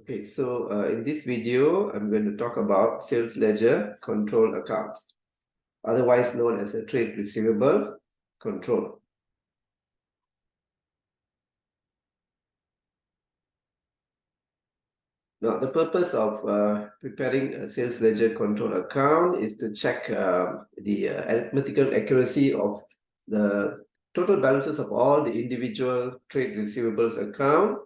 Okay, so in this video, I'm going to talk about sales ledger control accounts, otherwise known as a trade receivable control. Now, the purpose of preparing a sales ledger control account is to check the arithmetical accuracy of the total balances of all the individual trade receivables account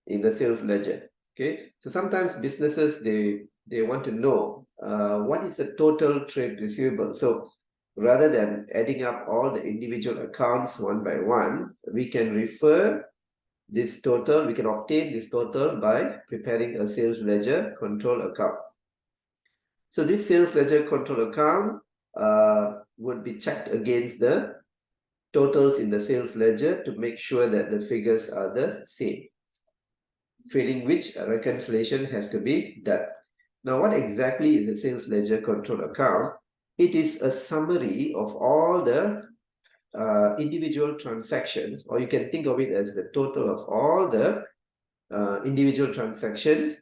in the sales ledger. Okay, so sometimes businesses they want to know what is the total trade receivable. So rather than adding up all the individual accounts one by one, we can refer this total, we can obtain this total by preparing a sales ledger control account. So this sales ledger control account would be checked against the totals in the sales ledger to make sure that the figures are the same, failing which a reconciliation has to be done. Now, what exactly is a sales ledger control account? It is a summary of all the individual transactions, or you can think of it as the total of all the individual transactions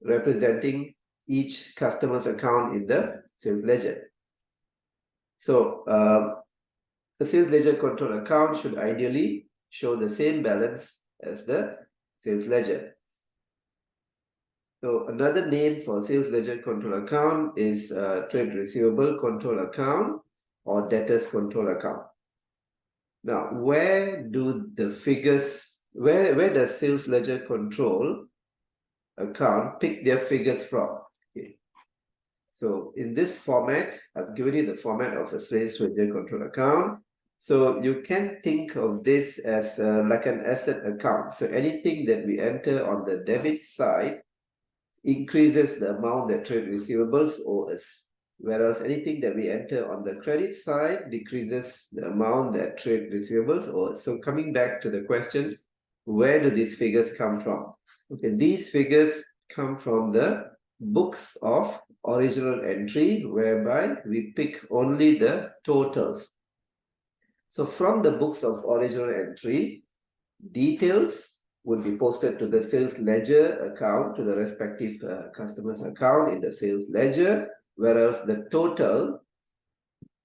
representing each customer's account in the sales ledger. So the sales ledger control account should ideally show the same balance as the sales ledger. So another name for sales ledger control account is trade receivable control account or debtors control account. Now, where does sales ledger control account pick their figures from? Okay. So in this format, I've given you the format of a sales ledger control account. So you can think of this as like an asset account. So anything that we enter on the debit side increases the amount that trade receivables owe us, whereas anything that we enter on the credit side decreases the amount that trade receivables owe us. So coming back to the question, where do these figures come from? Okay, these figures come from the books of original entry, whereby we pick only the totals. So from the books of original entry, details would be posted to the sales ledger account, to the respective customer's account in the sales ledger, whereas the total,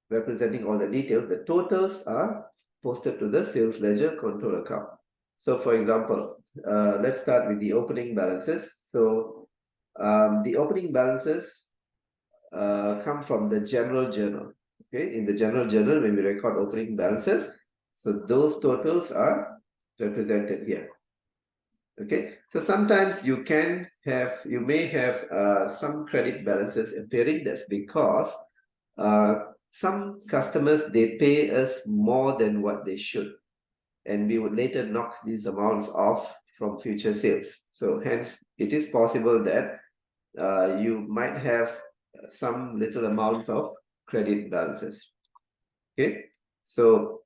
representing all the details, the totals are posted to the sales ledger control account. So for example, let's start with the opening balances. So the opening balances come from the general journal. Okay, in the general journal, when we record opening balances, so those totals are represented here. Okay, so sometimes you may have some credit balances appearing. That's because some customers, they pay us more than what they should, and we would later knock these amounts off from future sales. So hence, it is possible that you might have some little amount of credit balances. Okay, so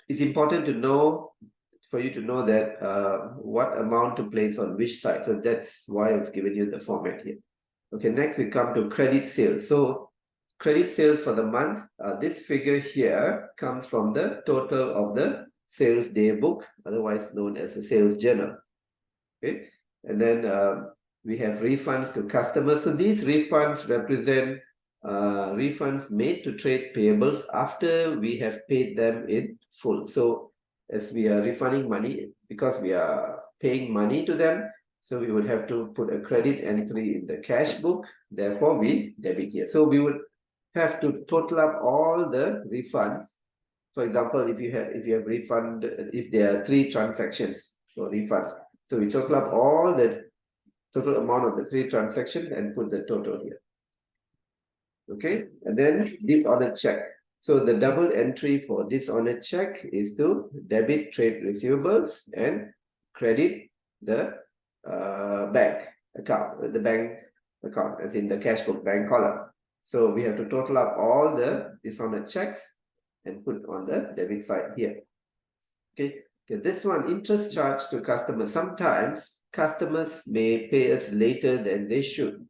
it's important to know, for you to know that what amount to place on which side. So that's why I've given you the format here. Okay, next we come to credit sales. So credit sales for the month, this figure here comes from the total of the sales day book, otherwise known as the sales journal. Okay, and then we have refunds to customers. So these refunds represent refunds made to trade payables after we have paid them in full. So as we are refunding money, because we are paying money to them, so we would have to put a credit entry in the cash book. Therefore, we debit here. So we would have to total up all the refunds. For example, if you have refund, if there are 3 transactions for refund, so we total up all the total amount of the 3 transactions and put the total here. Okay, and then dishonored check. So the double entry for dishonored check is to debit trade receivables and credit the bank account, the bank account, as in the cash book bank column. So we have to total up all the dishonored checks and put on the debit side here. Okay, this one, interest charge to customers. Sometimes customers may pay us later than they should.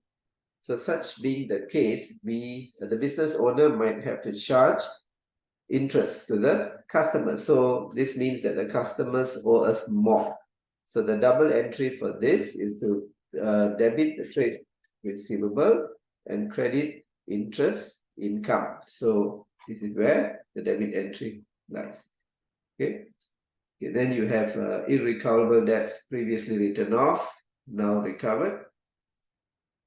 So such being the case, the business owner might have to charge interest to the customer. So this means that the customers owe us more. So the double entry for this is to debit the trade receivable and credit interest income. So this is where the debit entry lies. Okay. Okay, then you have irrecoverable debts previously written off, now recovered.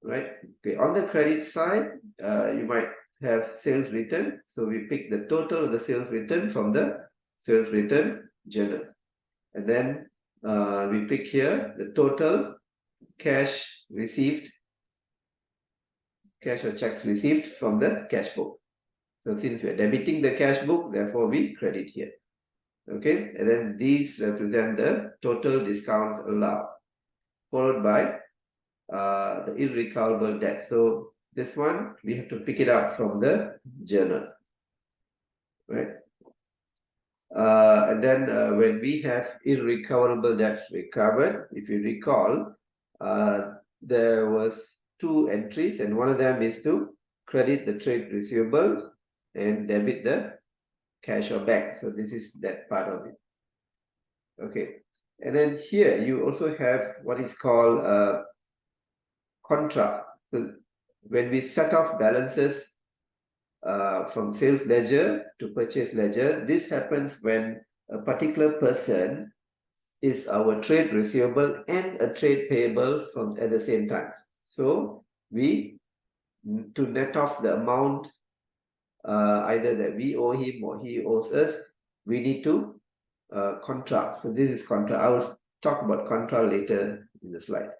Right. Okay. On the credit side, you might have sales return. So we pick the total of the sales return from the sales return journal. And then we pick here the total cash received, cash or checks received from the cash book. So since we are debiting the cash book, therefore we credit here. Okay, and then these represent the total discounts allowed, followed by the irrecoverable debt. So this one, we have to pick it up from the journal, right? And then when we have irrecoverable debts recovered, if you recall, there was 2 entries, and one of them is to credit the trade receivable and debit the cash or bank. So this is that part of it. Okay, and then here you also have what is called contra. So when we set off balances from sales ledger to purchase ledger, this happens when a particular person is our trade receivable and a trade payable from at the same time. So we, to net off the amount either that we owe him or he owes us, we need to contra. So this is contra. I will talk about contra later in the slide.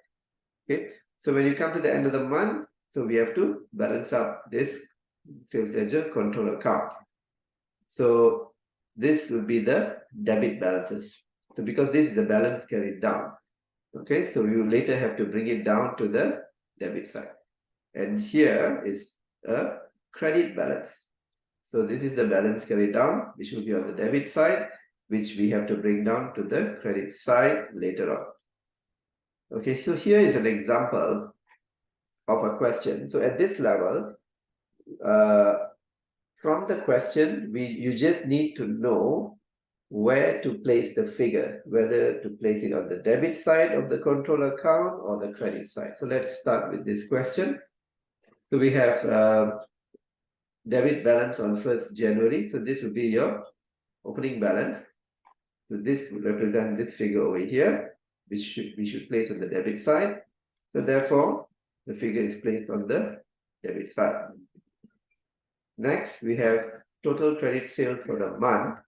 Okay, so when you come to the end of the month, so we have to balance up this sales ledger control account. So this will be the debit balances. So because this is the balance carried down, okay, so you later have to bring it down to the debit side. And here is a credit balance. So this is the balance carried down, which will be on the debit side, which we have to bring down to the credit side later on. Okay, so here is an example of a question. So at this level, from the question, you just need to know where to place the figure, whether to place it on the debit side of the control account or the credit side. So let's start with this question. So we have debit balance on 1st January. So this will be your opening balance. So this will represent this figure over here, which we should place on the debit side. So therefore, the figure is placed on the debit side. Next, we have total credit sales for the month,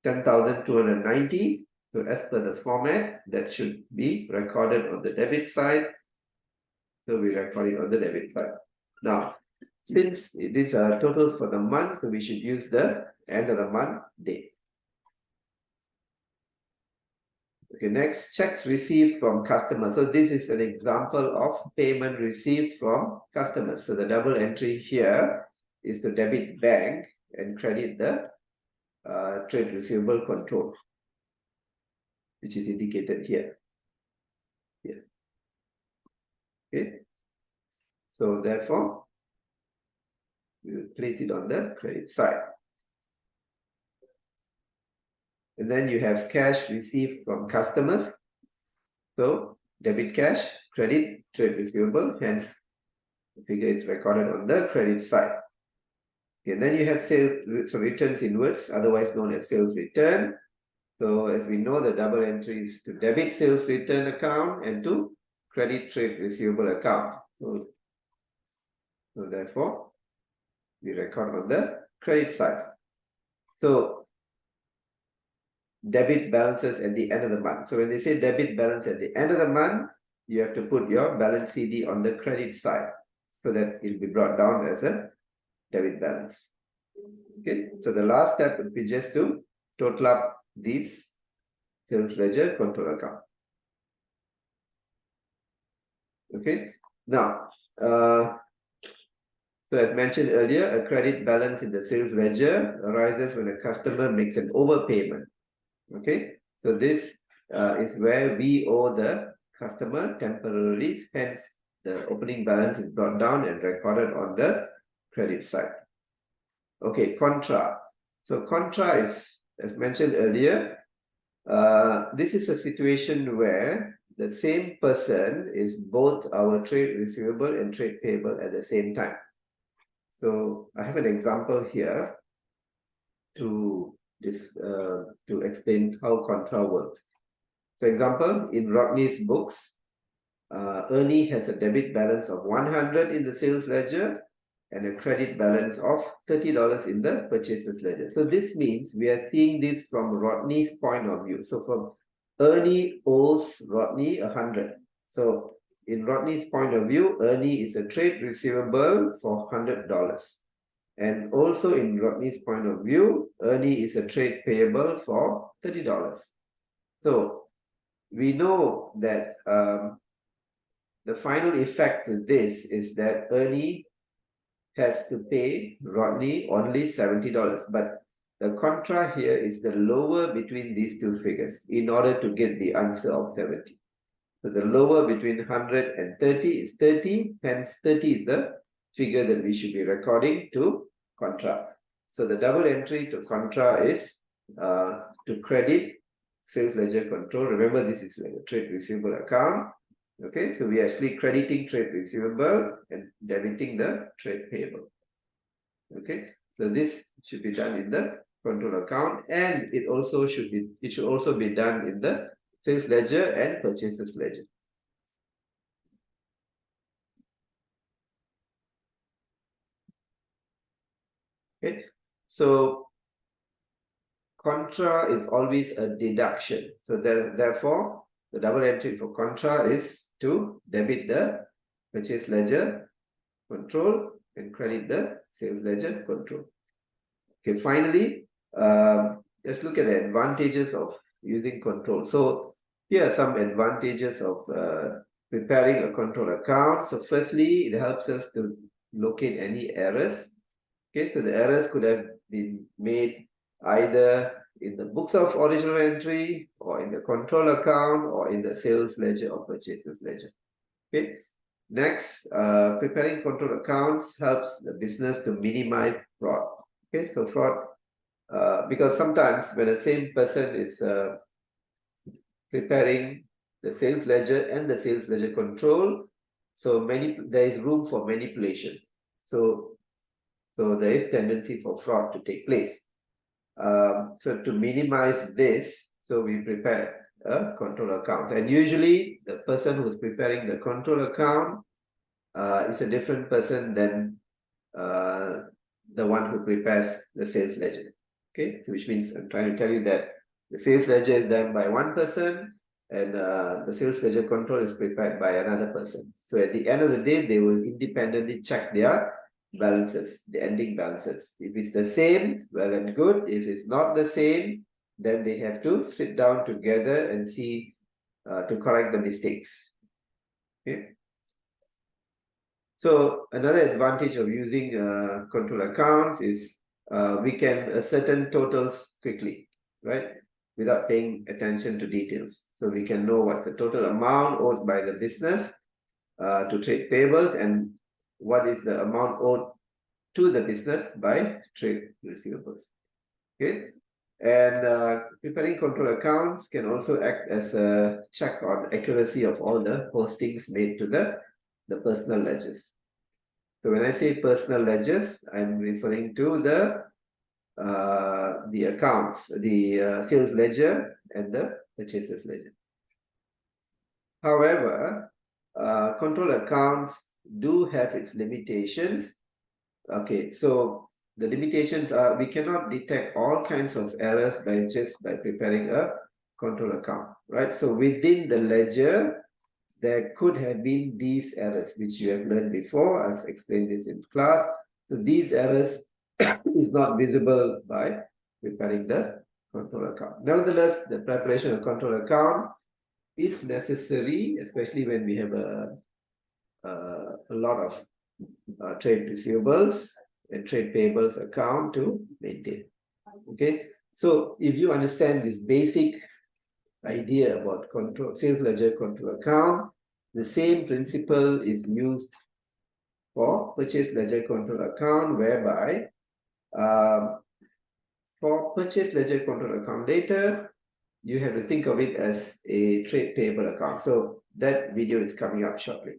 10,290. So as per the format, that should be recorded on the debit side. So we record it on the debit side. Now, since these are totals for the month, so we should use the end of the month date. Okay, next, checks received from customers. So this is an example of payment received from customers. So the double entry here is to debit bank and credit the trade receivable control, which is indicated here. Okay, so therefore we will place it on the credit side. And then you have cash received from customers. So debit cash, credit, trade receivable, hence the figure is recorded on the credit side. Okay, then you have sales, so returns inwards, otherwise known as sales return. So as we know, the double entry is to debit sales return account and to credit trade receivable account. So therefore, we record on the credit side. So debit balances at the end of the month. So when they say debit balance at the end of the month, you have to put your balance CD on the credit side so that it will be brought down as a debit balance. Okay, so the last step would be just to total up these sales ledger control account. Okay, now, so as mentioned earlier, a credit balance in the sales ledger arises when a customer makes an overpayment. Okay, so this is where we owe the customer temporarily, hence the opening balance is brought down and recorded on the credit side. Okay, contra. So contra is, as mentioned earlier, this is a situation where the same person is both our trade receivable and trade payable at the same time. So I have an example here to explain how contra works. So example, in Rodney's books, Ernie has a debit balance of 100 in the sales ledger and a credit balance of $30 in the purchases ledger. So this means we are seeing this from Rodney's point of view. So from Ernie owes Rodney 100. So in Rodney's point of view, Ernie is a trade receivable for $100. And also in Rodney's point of view, Ernie is a trade payable for $30. So we know that the final effect to this is that Ernie has to pay Rodney only $70. But the contra here is the lower between these two figures in order to get the answer of 70. So the lower between 100 and 30 is 30, hence 30 is the figure that we should be recording to contra. So the double entry to contra is to credit sales ledger control. Remember, this is like a trade receivable account. Okay, so we are actually crediting trade receivable and debiting the trade payable. Okay, so this should be done in the control account, and it should also be done in the sales ledger and purchases ledger. Okay, so contra is always a deduction. So therefore, the double entry for contra is to debit the purchase ledger control and credit the sales ledger control. Okay, finally, let's look at the advantages of using control. So here are some advantages of preparing a control account. So firstly, it helps us to locate any errors. Okay, so the errors could have been made either in the books of original entry or in the control account or in the sales ledger or purchases ledger. Okay. Next, preparing control accounts helps the business to minimize fraud. Okay, so fraud, because sometimes when the same person is preparing the sales ledger and the sales ledger control, so there is room for manipulation. So there is tendency for fraud to take place. So to minimize this, so we prepare a control account. And usually the person who's preparing the control account is a different person than the one who prepares the sales ledger. Okay, which means I'm trying to tell you that the sales ledger is done by one person and the sales ledger control is prepared by another person. So at the end of the day, they will independently check their balances, the ending balances. If it's the same, well and good. If it's not the same, then they have to sit down together and see to correct the mistakes. Okay. So another advantage of using control accounts is we can ascertain totals quickly, right? Without paying attention to details. So we can know what the total amount owed by the business to trade payables and what is the amount owed to the business by trade receivables. Okay. And preparing control accounts can also act as a check on accuracy of all the postings made to the personal ledgers. So when I say personal ledgers, I'm referring to the accounts, the sales ledger and the purchases ledger. However, control accounts do have its limitations. Okay, so the limitations are we cannot detect all kinds of errors by preparing a control account, right? So within the ledger, there could have been these errors, which you have learned before. I've explained this in class. So these errors is not visible by preparing the control account. Nevertheless, the preparation of control account is necessary, especially when we have a lot of trade receivables and trade payables account to maintain. Okay, so if you understand this basic idea about sales ledger control account, the same principle is used for purchase ledger control account, whereby for purchase ledger control account data, you have to think of it as a trade payable account. So that video is coming up shortly.